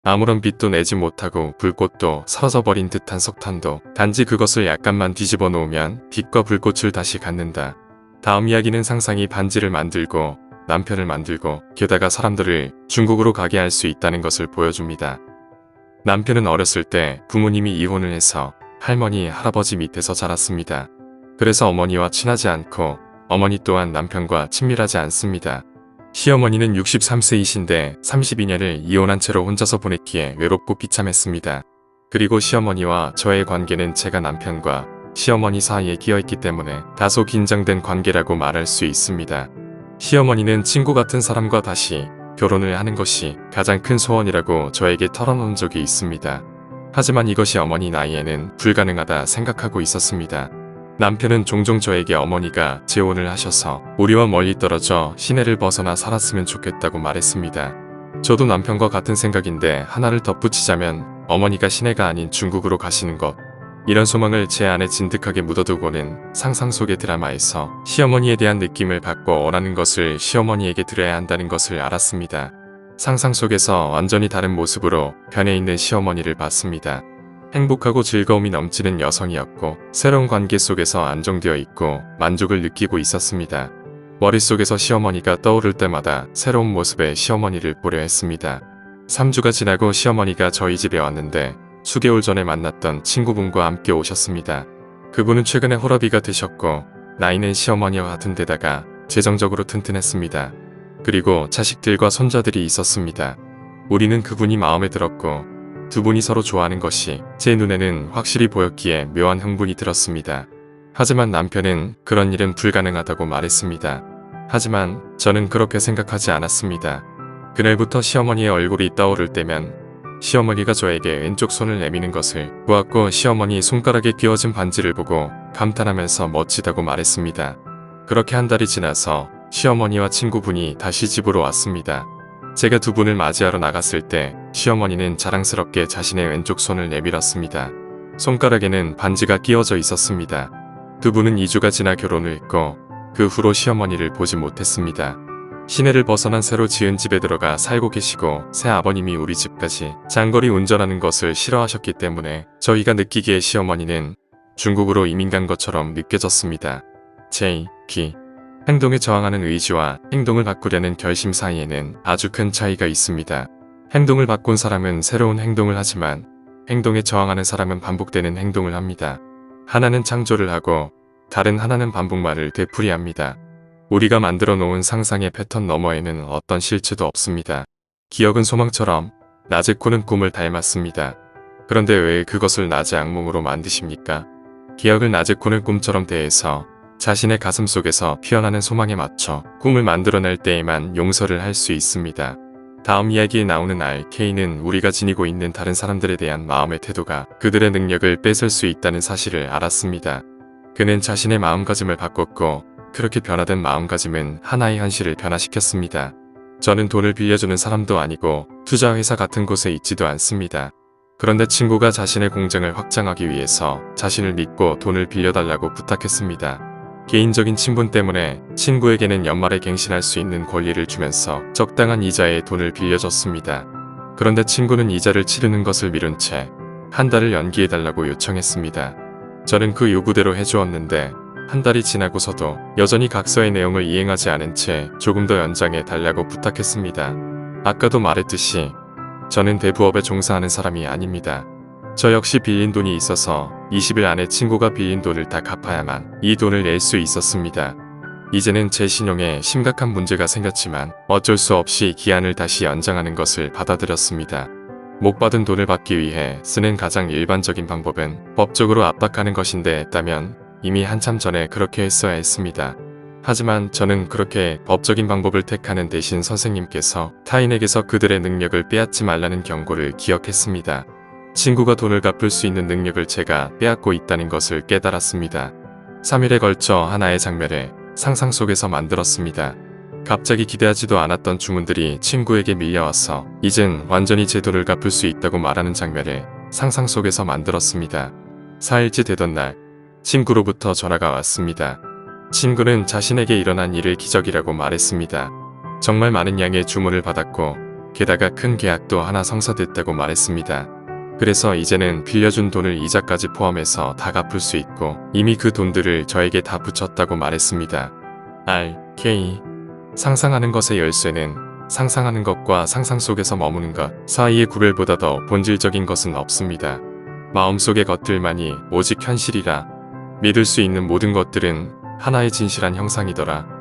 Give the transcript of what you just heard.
아무런 빛도 내지 못하고 불꽃도 사라져버린 듯한 석탄도 단지 그것을 약간만 뒤집어 놓으면 빛과 불꽃을 다시 갖는다. 다음 이야기는 상상이 반지를 만들고 남편을 만들고 게다가 사람들을 중국으로 가게 할 수 있다는 것을 보여줍니다. 남편은 어렸을 때 부모님이 이혼을 해서 할머니, 할아버지 밑에서 자랐습니다. 그래서 어머니와 친하지 않고 어머니 또한 남편과 친밀하지 않습니다. 시어머니는 63세이신데 32년을 이혼한 채로 혼자서 보냈기에 외롭고 비참했습니다. 그리고 시어머니와 저의 관계는 제가 남편과 시어머니 사이에 끼어있기 때문에 다소 긴장된 관계라고 말할 수 있습니다. 시어머니는 친구 같은 사람과 다시 결혼을 하는 것이 가장 큰 소원이라고 저에게 털어놓은 적이 있습니다. 하지만 이것이 어머니 나이에는 불가능하다 생각하고 있었습니다. 남편은 종종 저에게 어머니가 재혼을 하셔서 우리와 멀리 떨어져 시내를 벗어나 살았으면 좋겠다고 말했습니다. 저도 남편과 같은 생각인데 하나를 덧붙이자면 어머니가 시내가 아닌 중국으로 가시는 것. 이런 소망을 제 안에 진득하게 묻어두고는 상상 속의 드라마에서 시어머니에 대한 느낌을 받고 원하는 것을 시어머니에게 드려야 한다는 것을 알았습니다. 상상 속에서 완전히 다른 모습으로 변해 있는 시어머니를 봤습니다. 행복하고 즐거움이 넘치는 여성이었고 새로운 관계 속에서 안정되어 있고 만족을 느끼고 있었습니다. 머릿속에서 시어머니가 떠오를 때마다 새로운 모습의 시어머니를 보려 했습니다. 3주가 지나고 시어머니가 저희 집에 왔는데 수개월 전에 만났던 친구분과 함께 오셨습니다. 그분은 최근에 홀아비가 되셨고 나이는 시어머니와 같은 데다가 재정적으로 튼튼했습니다. 그리고 자식들과 손자들이 있었습니다. 우리는 그분이 마음에 들었고 두 분이 서로 좋아하는 것이 제 눈에는 확실히 보였기에 묘한 흥분이 들었습니다. 하지만 남편은 그런 일은 불가능하다고 말했습니다. 하지만 저는 그렇게 생각하지 않았습니다. 그날부터 시어머니의 얼굴이 떠오를 때면 시어머니가 저에게 왼쪽 손을 내미는 것을 보았고 시어머니 손가락에 끼워진 반지를 보고 감탄하면서 멋지다고 말했습니다. 그렇게 한 달이 지나서 시어머니와 친구분이 다시 집으로 왔습니다. 제가 두 분을 맞이하러 나갔을 때 시어머니는 자랑스럽게 자신의 왼쪽 손을 내밀었습니다. 손가락에는 반지가 끼워져 있었습니다. 두 분은 2주가 지나 결혼을 했고 그 후로 시어머니를 보지 못했습니다. 시내를 벗어난 새로 지은 집에 들어가 살고 계시고 새아버님이 우리 집까지 장거리 운전하는 것을 싫어하셨기 때문에 저희가 느끼기에 시어머니는 중국으로 이민 간 것처럼 느껴졌습니다. 행동에 저항하는 의지와 행동을 바꾸려는 결심 사이에는 아주 큰 차이가 있습니다. 행동을 바꾼 사람은 새로운 행동을 하지만 행동에 저항하는 사람은 반복되는 행동을 합니다. 하나는 창조를 하고 다른 하나는 반복말을 되풀이합니다. 우리가 만들어 놓은 상상의 패턴 너머에는 어떤 실체도 없습니다. 기억은 소망처럼 낮의 코는 꿈을 닮았습니다. 그런데 왜 그것을 낮의 악몽으로 만드십니까? 기억을 낮의 코는 꿈처럼 대해서 자신의 가슴 속에서 피어나는 소망에 맞춰 꿈을 만들어낼 때에만 용서를 할 수 있습니다. 다음 이야기에 나오는 RK는 우리가 지니고 있는 다른 사람들에 대한 마음의 태도가 그들의 능력을 뺏을 수 있다는 사실을 알았습니다. 그는 자신의 마음가짐을 바꿨고 그렇게 변화된 마음가짐은 하나의 현실을 변화시켰습니다. 저는 돈을 빌려주는 사람도 아니고 투자회사 같은 곳에 있지도 않습니다. 그런데 친구가 자신의 공장을 확장하기 위해서 자신을 믿고 돈을 빌려달라고 부탁했습니다. 개인적인 친분 때문에 친구에게는 연말에 갱신할 수 있는 권리를 주면서 적당한 이자에 돈을 빌려줬습니다. 그런데 친구는 이자를 치르는 것을 미룬 채 한 달을 연기해달라고 요청했습니다. 저는 그 요구대로 해주었는데 한 달이 지나고서도 여전히 각서의 내용을 이행하지 않은 채 조금 더 연장해 달라고 부탁했습니다. 아까도 말했듯이 저는 대부업에 종사하는 사람이 아닙니다. 저 역시 빌린 돈이 있어서 20일 안에 친구가 빌린 돈을 다 갚아야만 이 돈을 낼 수 있었습니다. 이제는 제 신용에 심각한 문제가 생겼지만 어쩔 수 없이 기한을 다시 연장하는 것을 받아들였습니다. 못 받은 돈을 받기 위해 쓰는 가장 일반적인 방법은 법적으로 압박하는 것인데 했다면 이미 한참 전에 그렇게 했어야 했습니다. 하지만 저는 그렇게 법적인 방법을 택하는 대신 선생님께서 타인에게서 그들의 능력을 빼앗지 말라는 경고를 기억했습니다. 친구가 돈을 갚을 수 있는 능력을 제가 빼앗고 있다는 것을 깨달았습니다. 3일에 걸쳐 하나의 장면을 상상 속에서 만들었습니다. 갑자기 기대하지도 않았던 주문들이 친구에게 밀려와서 이젠 완전히 제 돈을 갚을 수 있다고 말하는 장면을 상상 속에서 만들었습니다. 4일째 되던 날 친구로부터 전화가 왔습니다. 친구는 자신에게 일어난 일을 기적이라고 말했습니다. 정말 많은 양의 주문을 받았고 게다가 큰 계약도 하나 성사됐다고 말했습니다. 그래서 이제는 빌려준 돈을 이자까지 포함해서 다 갚을 수 있고 이미 그 돈들을 저에게 다 붙였다고 말했습니다. RK 상상하는 것의 열쇠는 상상하는 것과 상상 속에서 머무는 것 사이의 구별보다 더 본질적인 것은 없습니다. 마음속의 것들만이 오직 현실이라 믿을 수 있는 모든 것들은 하나의 진실한 형상이더라.